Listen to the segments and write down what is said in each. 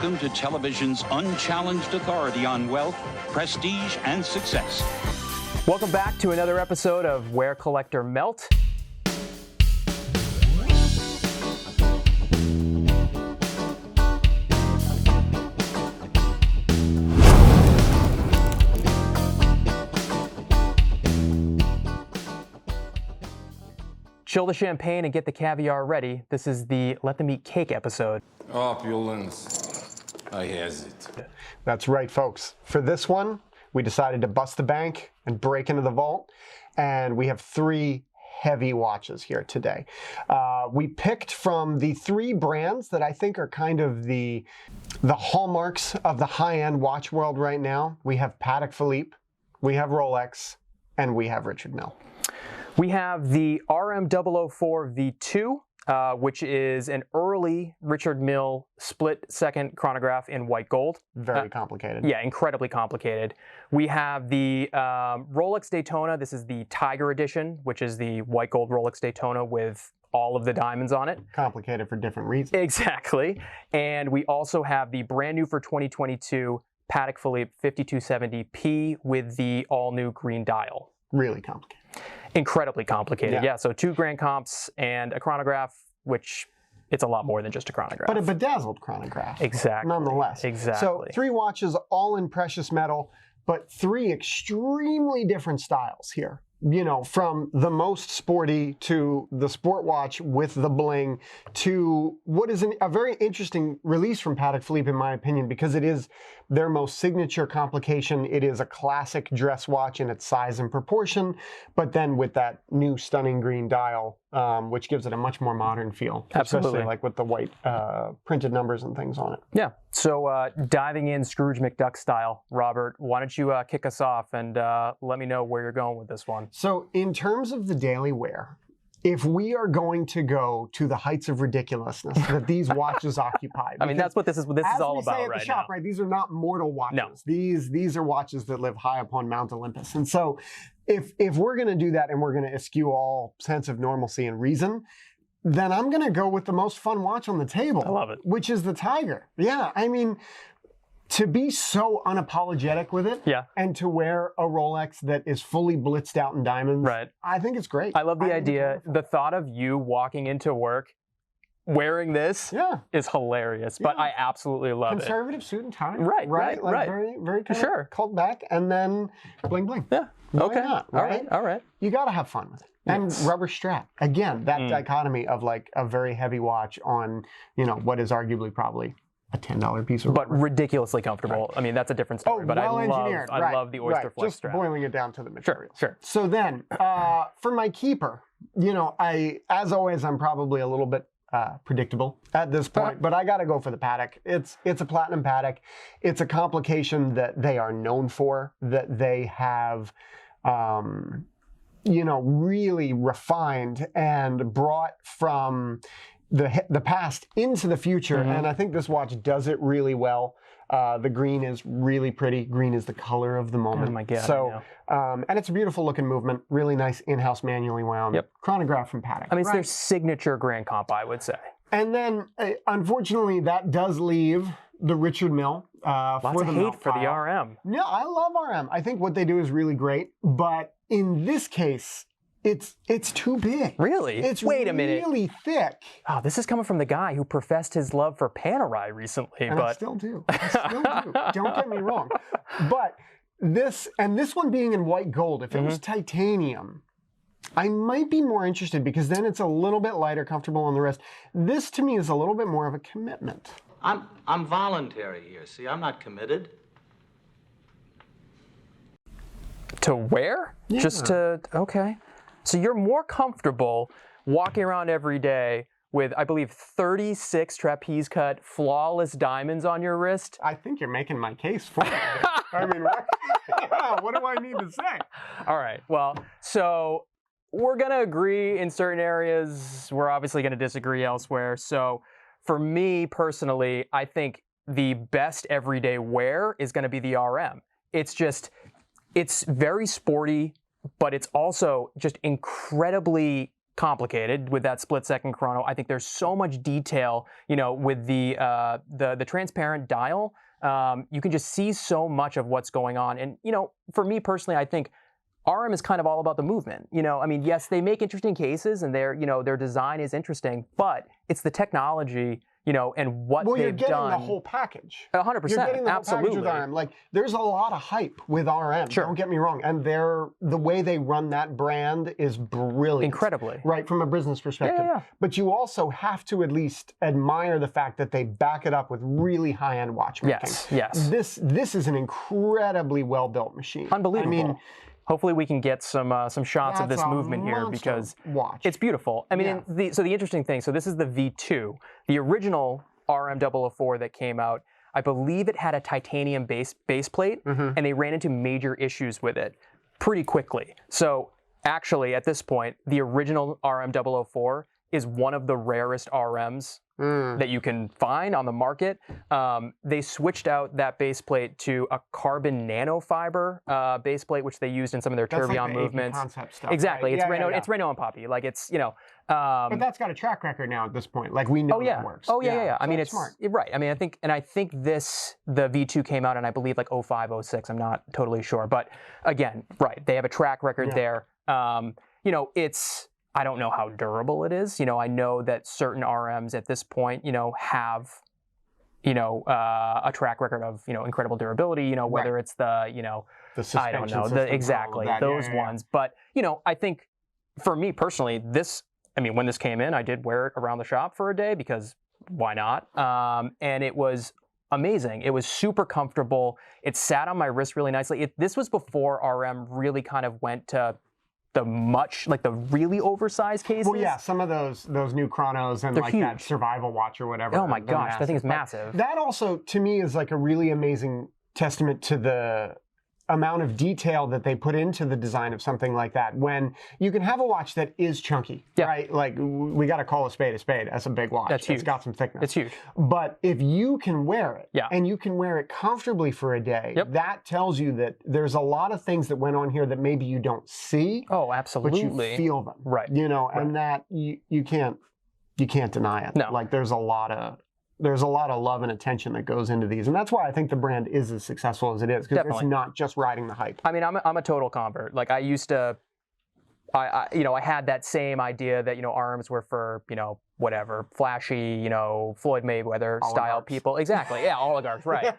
Welcome to television's unchallenged authority on wealth, prestige, and success. Welcome back to another episode of Where Collector Melt. Chill the champagne and get the caviar ready. This is the Let Them Eat Cake episode. Opulence. I has it. That's right, folks. For this one, we decided to bust the bank and break into the vault, and we have three heavy watches here today. We picked from the three brands that I think are kind of the hallmarks of the high-end watch world right now. We have Patek Philippe, we have Rolex, and we have Richard Mille. We have the RM004-V2, which is an early Richard Mille split-second chronograph in white gold. Very complicated. Yeah, incredibly complicated. We have the Rolex Daytona. This is the Tiger edition, which is the white gold Rolex Daytona with all of the diamonds on it. Complicated for different reasons. Exactly. And we also have the brand new for 2022 Patek Philippe 5270P with the all-new green dial. Really complicated. Incredibly complicated, yeah. So 2 grand comps and a chronograph, which it's a lot more than just a chronograph. But a bedazzled chronograph. Exactly. Nonetheless. Exactly. So 3 watches all in precious metal, but 3 extremely different styles here. You know, from the most sporty to the sport watch with the bling to what is a very interesting release from Patek Philippe, in my opinion, because it is their most signature complication. It is a classic dress watch in its size and proportion, but then with that new stunning green dial, which gives it a much more modern feel. Absolutely. Especially like with the white printed numbers and things on it. Yeah. So diving in Scrooge McDuck style, Robert, why don't you kick us off and let me know where you're going with this one. So in terms of the daily wear, if we are going to go to the heights of ridiculousness that these watches occupy. I mean, that's what this is all about right now. As we say at the shop, right? These are not mortal watches. No. These are watches that live high upon Mount Olympus. And so if we're going to do that and we're going to eschew all sense of normalcy and reason, then I'm going to go with the most fun watch on the table. I love it. Which is the Tiger. Yeah, I mean, to be so unapologetic with it, and to wear a Rolex that is fully blitzed out in diamonds, right. I think it's great. I love the idea. The thought of you walking into work wearing this is hilarious, but I absolutely love it. Conservative suit and tie. Right. Like very, very kind of called back, and then bling bling. Yeah. Why not, right? All right. You got to have fun with it. And rubber strap. Again, that dichotomy of like a very heavy watch on, you know, what is arguably probably a $10 piece of rubber. But ridiculously comfortable. I mean, that's a different story. But well I love the Oyster Flex Just strap. boiling it down to the material. Sure. So then, for my keeper, you know, as always, I'm probably a little bit predictable at this point, but I got to go for the Patek. It's a platinum Patek. It's a complication that they are known for, that they have, you know, really refined and brought from the past into the future, and I think this watch does it really well. The green is really pretty. Green is the color of the moment. Oh my God. So, and it's a beautiful looking movement. Really nice in-house manually wound chronograph from Patek. I mean, it's their signature grand comp, I would say. And then, unfortunately, that does leave the Richard Mille Lots for of the hate for the RM. No, I love RM. I think what they do is really great, but in this case, it's too big. Really? Wait a minute. Really thick. Oh, this is coming from the guy who professed his love for Panerai recently. And but I still do. Don't get me wrong. But this one being in white gold, if it was titanium, I might be more interested because then it's a little bit lighter, comfortable on the wrist. This to me is a little bit more of a commitment. I'm voluntary here. See, I'm not committed. To wear? Yeah. Just to, okay. So you're more comfortable walking around every day with, I believe, 36 trapeze cut flawless diamonds on your wrist? I think you're making my case for it. I mean, what do I need to say? All right. Well, so we're going to agree in certain areas. We're obviously going to disagree elsewhere. So for me personally, I think the best everyday wear is going to be the RM. It's very sporty, but it's also just incredibly complicated with that split-second chrono. I think there's so much detail, with the transparent dial. You can just see so much of what's going on. And, for me personally, I think RM is kind of all about the movement. I mean, yes, they make interesting cases and their design is interesting, but it's the technology, and what they've done. Well, you're getting the whole package. 100%, You're getting the whole absolutely. package with RM. Like, there's a lot of hype with RM. Sure. Don't get me wrong. And the way they run that brand is brilliant. Incredibly. Right, from a business perspective. Yeah. But you also have to at least admire the fact that they back it up with really high-end watchmaking. Yes. This is an incredibly well-built machine. Unbelievable. I mean, hopefully we can get some shots of this movement here because it's beautiful. I mean, so the interesting thing, so this is the V2. The original RM004 that came out, I believe it had a titanium base plate, and they ran into major issues with it pretty quickly. So actually, at this point, the original RM004 is one of the rarest RMs that you can find on the market. They switched out that base plate to a carbon nanofiber base plate, which they used in some of their tourbillon movements. Concept stuff, Exactly. Right? It's Renault and Poppy. Like, it's, but that's got a track record now at this point. Like, we know it works. Oh, yeah. So I mean, it's smart. Right. I mean, I think the V2 came out in, I believe, like 05, 06. I'm not totally sure. But again, right. They have a track record there. I don't know how durable it is. I know that certain RMs at this point, have, a track record of, incredible durability, whether it's the suspension I don't know, system, exactly, those ones. But, I think for me personally, when this came in, I did wear it around the shop for a day because why not? And it was amazing. It was super comfortable. It sat on my wrist really nicely. This was before RM really kind of went to the really oversized cases. Well, yeah, some of those new chronos and They're like huge. that survival watch or whatever. Oh my gosh, that thing is massive. That also, to me, is like a really amazing testament to the amount of detail that they put into the design of something like that. When you can have a watch that is chunky, right? Like, we got to call a spade a spade. That's a big watch. That's huge. It's got some thickness. It's huge. But if you can wear it, and you can wear it comfortably for a day, that tells you that there's a lot of things that went on here that maybe you don't see. Oh, absolutely. But you feel them. Right. And that you can't deny it. No. Like, there's a lot of love and attention that goes into these, and that's why I think the brand is as successful as it is, because it's not just riding the hype. I mean, I'm a total convert. Like, I used to, I had that same idea that RMs were for whatever flashy Floyd Mayweather style people. Exactly. Yeah, oligarchs. Right.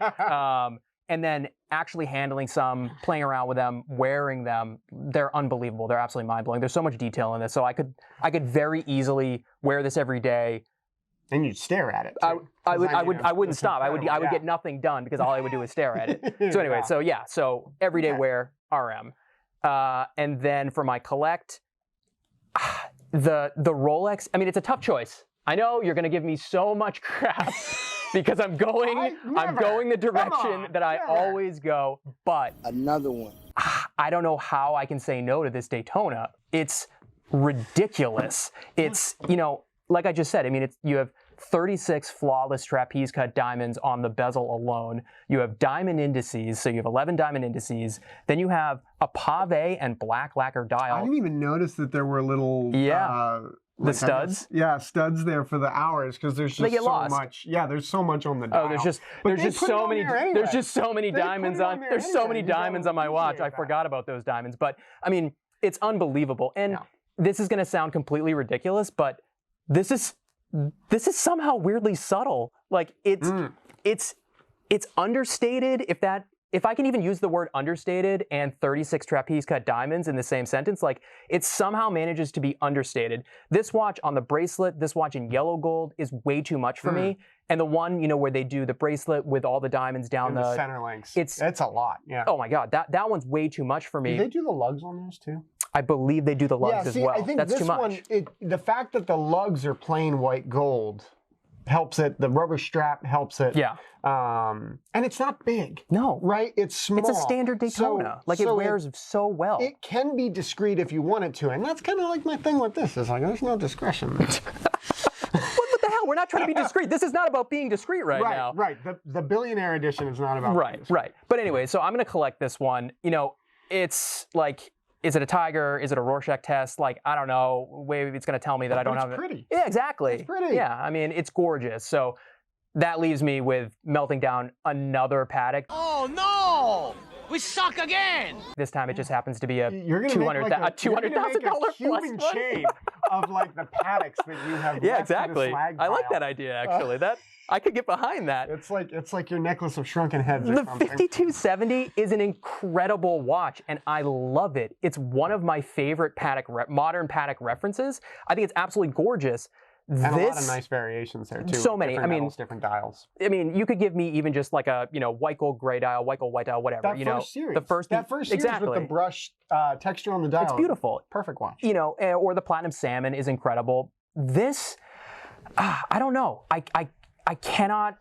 And then actually handling some, playing around with them, wearing them, they're unbelievable. They're absolutely mind blowing. There's so much detail in this, so I could very easily wear this every day. And you'd stare at it. I wouldn't stop. I would get nothing done because all I would do is stare at it. So anyway, so everyday wear RM, and then for my collect, the Rolex. I mean, it's a tough choice. I know you're going to give me so much crap because I'm going the direction that I always go. But another one. I don't know how I can say no to this Daytona. It's ridiculous. It's like I just said, I mean, you have 36 flawless trapeze cut diamonds on the bezel alone. You have diamond indices, so you have 11 diamond indices. Then you have a pave and black lacquer dial. I didn't even notice that there were little the studs. Studs there for the hours, because there's just so much. Yeah, there's so much on the dial. Oh, there's just so many diamonds on. There's so many diamonds on my watch. I forgot about those diamonds, but I mean, it's unbelievable. And this is going to sound completely ridiculous, but this is somehow weirdly subtle. Like, it's understated, if I can even use the word understated and 36 trapeze cut diamonds in the same sentence. Like, it somehow manages to be understated. This watch on the bracelet, this watch in yellow gold is way too much for me. And the one, where they do the bracelet with all the diamonds down the center links. It's a lot. Yeah. Oh my God, that one's way too much for me. Do they do the lugs on those too? I believe they do the lugs as well. I think that's this too much. The fact that the lugs are plain white gold helps it. The rubber strap helps it. Yeah. And it's not big. No. Right? It's small. It's a standard Daytona. It wears so well. It can be discreet if you want it to. And that's kind of like my thing with this. It's like, there's no discretion. What the hell? We're not trying to be discreet. This is not about being discreet right now. Right. The Billionaire edition is not about Right. But anyway, so I'm going to collect this one. It's like, is it a tiger? Is it a Rorschach test? Like, I don't know. Maybe it's going to tell me that I don't have it. It's pretty. Yeah, exactly. It's pretty. Yeah, I mean, it's gorgeous. So that leaves me with melting down another Patek. Oh no! We suck again! This time it just happens to be a $200,000 plus Cuban one. chain of like the Pateks that you have. Yeah, left in the exactly. slag I like pile. that idea actually. That I could get behind that. It's like your necklace of shrunken heads. Or The something. 5270 is an incredible watch, and I love it. It's one of my favorite modern Patek references. I think it's absolutely gorgeous. And a lot of nice variations there too. So many. Different I mean, metals, different dials. I mean, you could give me even just like a white gold gray dial, white gold white dial, whatever. That you first know, series. the first series exactly. with the brushed texture on the dial. It's beautiful. Perfect watch. You know, or the platinum salmon is incredible. This, I don't know. I cannot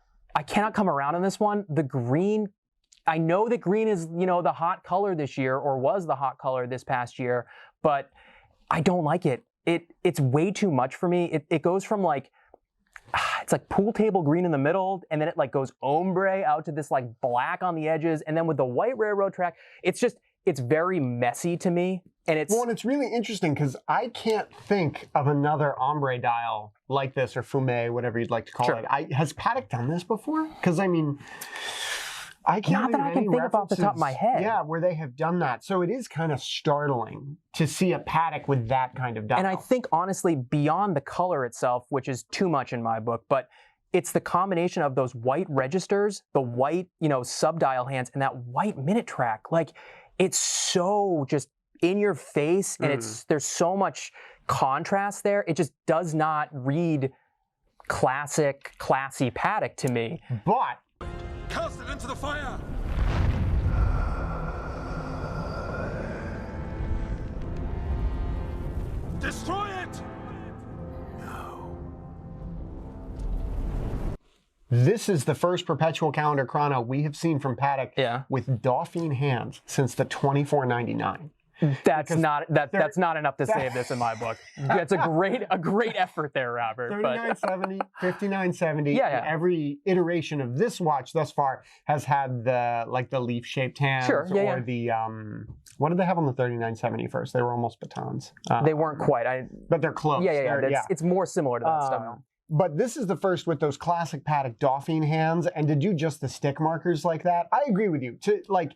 come around on this one. The green, I know that green is, you know, the hot color this year, or was the hot color this past year, but I don't like it. It's way too much for me. It goes from like, it's like pool table green in the middle, and then it like goes ombre out to this like black on the edges, and then with the white railroad track, it's very messy to me. And it's really interesting because I can't think of another ombre dial like this, or fume, whatever you'd like to call it. Has Patek done this before? Because I mean, I can't. Not that I can think of off the top of my head. Yeah, where they have done that. So it is kind of startling to see a Patek with that kind of dial. And I think honestly, beyond the color itself, which is too much in my book, but it's the combination of those white registers, the white, you know, sub-dial hands, and that white minute track. Like, it's so just in your face, and there's so much contrast there. It just does not read classic, classy Patek to me. But Cast it into the fire! Destroy it! this is the first perpetual calendar chrono we have seen from Patek with Dauphine hands since the 2499. That's not enough to save this in my book. That's a great effort there, Robert. 3970, 5970. Yeah. Every iteration of this watch thus far has had the leaf-shaped hands or the what did they have on the 3970 first? They were almost batons. They weren't quite. But they're close. Yeah. It's more similar to that style. But this is the first with those classic Patek Dauphine hands, and to do just the stick markers like that, I agree with you. To like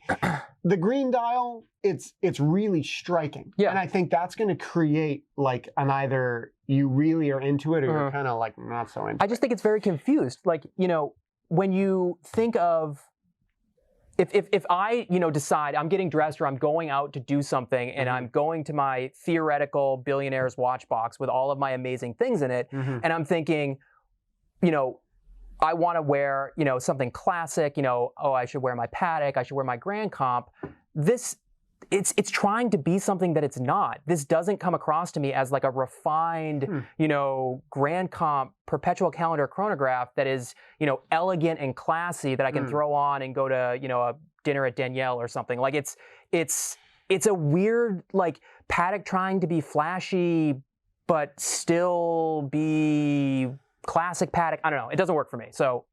the green dial, it's really striking. Yeah. And I think that's going to create like an either you really are into it or you're kind of like not so into it. I just think it's very confused. Like, you know, when you think of if I, you know, decide I'm getting dressed or I'm going out to do something and I'm going to my theoretical Billionaire's watch box with all of my amazing things in it, and I'm thinking, you know, I want to wear, you know, something classic, you know, oh, I should wear my Patek, I should wear my Grand Comp. It's trying to be something that it's not. This doesn't come across to me as like a refined, you know, Grand Comp perpetual calendar chronograph that is, you know, elegant and classy that I can throw on and go to, you know, a dinner at Danielle or something. Like it's a weird, like Patek trying to be flashy, but still be classic Patek. I don't know. It doesn't work for me. So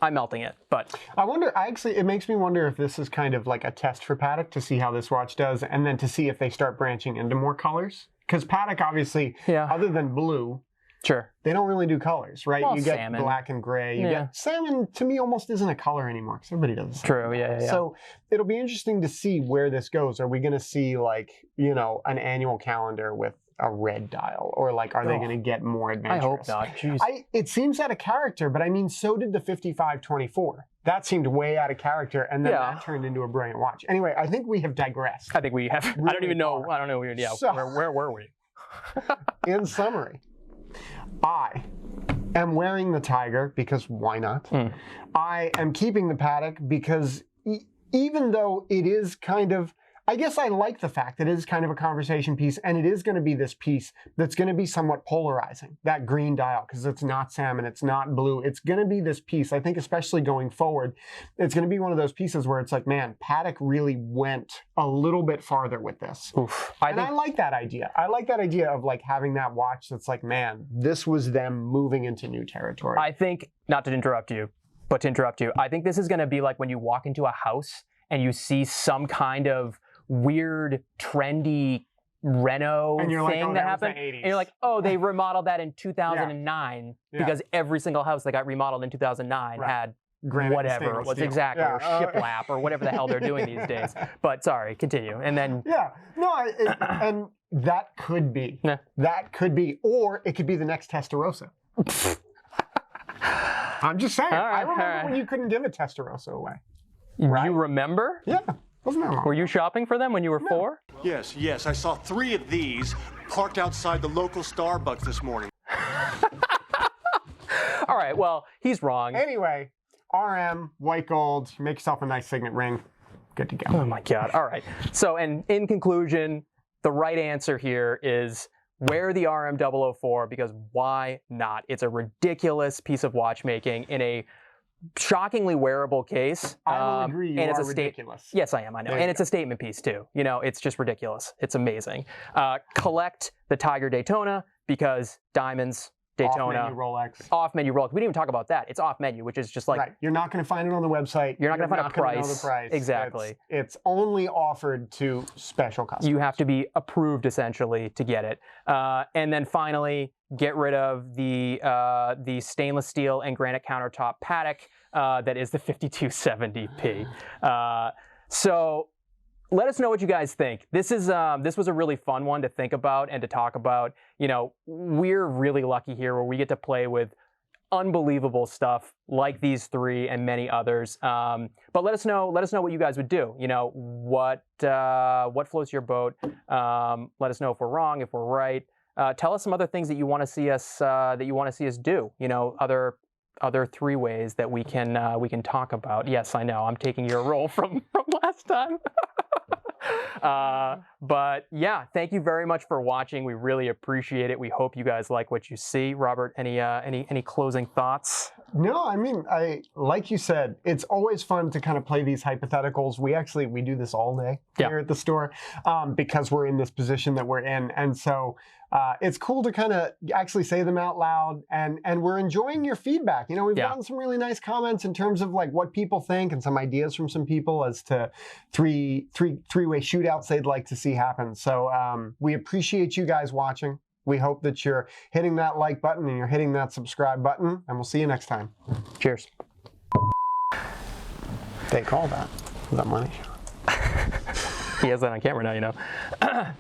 I'm melting it, but I wonder. It makes me wonder if this is kind of like a test for Patek to see how this watch does, and then to see if they start branching into more colors. Because Patek, obviously, other than blue, they don't really do colors, right? Well, you get salmon. Black and gray. You get salmon. To me, almost isn't a color anymore because everybody does the same. True. Yeah. So it'll be interesting to see where this goes. Are we going to see like, you know, an annual calendar with a red dial, or like are they going to get more adventurous? I hope not. Jeez. It seems out of character, but I mean, so did the 5524. That seemed way out of character, and then that turned into a brilliant watch. Anyway, I think we have digressed. I think we have. Really I don't even know. far. I don't know. Yeah. So, where were we? In summary, I am wearing the Tiger because why not? I am keeping the Patek because even though it is kind of, I guess I like the fact that it is kind of a conversation piece, and it is going to be this piece that's going to be somewhat polarizing, that green dial, because it's not salmon, it's not blue. It's going to be this piece, I think, especially going forward, it's going to be one of those pieces where it's like, man, Patek really went a little bit farther with this. I like that idea. I like that idea of like having that watch that's like, man, this was them moving into new territory. I think, not to interrupt you, but to interrupt you, I think this is going to be like when you walk into a house and you see some kind of weird, trendy Renault And you're like, thing oh, that that was the happened. 80s. And you're like, oh, they remodeled that in 2009 Yeah. because every single house that got remodeled in 2009 Right. had Granite and whatever stainless it was steel. exactly, Yeah, or shiplap or whatever the hell they're doing these days. But sorry, continue. And then Yeah, no, and that could be. Yeah. That could be, or it could be the next Testarossa. I'm just saying. All right, I remember all right. when you couldn't give a Testarossa away. you remember? Yeah, wasn't that long? Were you shopping for them when you were 4? Yes, I saw 3 of these parked outside the local Starbucks this morning. All right, well, he's wrong. Anyway, RM, white gold, make yourself a nice signet ring. Good to go. Oh my God. All right. So, and in conclusion, the right answer here is wear the RM004 because why not? It's a ridiculous piece of watchmaking in a shockingly wearable case. I will agree, you and it's are a ridiculous. Yes, I am. I know. There you And it's a statement piece too. You know, it's just ridiculous. It's amazing. Collect the Tiger Daytona because diamonds, Daytona. Off-menu Rolex. Off-menu Rolex. We didn't even talk about that. It's off-menu, which is just like Right. You're not going to find it on the website. You're not gonna find a gonna know price. the price. Exactly. It's only offered to special customers. you have to be approved essentially to get it. And then finally, get rid of the stainless steel and granite countertop Patek that is the 5270p. So let us know what you guys think. This was a really fun one to think about and to talk about. You know, we're really lucky here where we get to play with unbelievable stuff like these 3 and many others. But let us know what you guys would do. You know, what floats your boat. Let us know if we're wrong, if we're right. Tell us some other things that you want to see us do. You know, other 3 ways that we can talk about. Yes, I know. I'm taking your role from last time. But yeah, thank you very much for watching. We really appreciate it. We hope you guys like what you see. Robert, any closing thoughts? No, I mean, like you said, it's always fun to kind of play these hypotheticals. We do this all day here at the store because we're in this position that we're in, and so it's cool to kind of actually say them out loud. And we're enjoying your feedback. You know, we've gotten some really nice comments in terms of like what people think and some ideas from some people as to three-way shootouts they'd like to see happen. So we appreciate you guys watching. We hope that you're hitting that like button and you're hitting that subscribe button, and we'll see you next time. Cheers. They call that money. He has that on camera now, you know.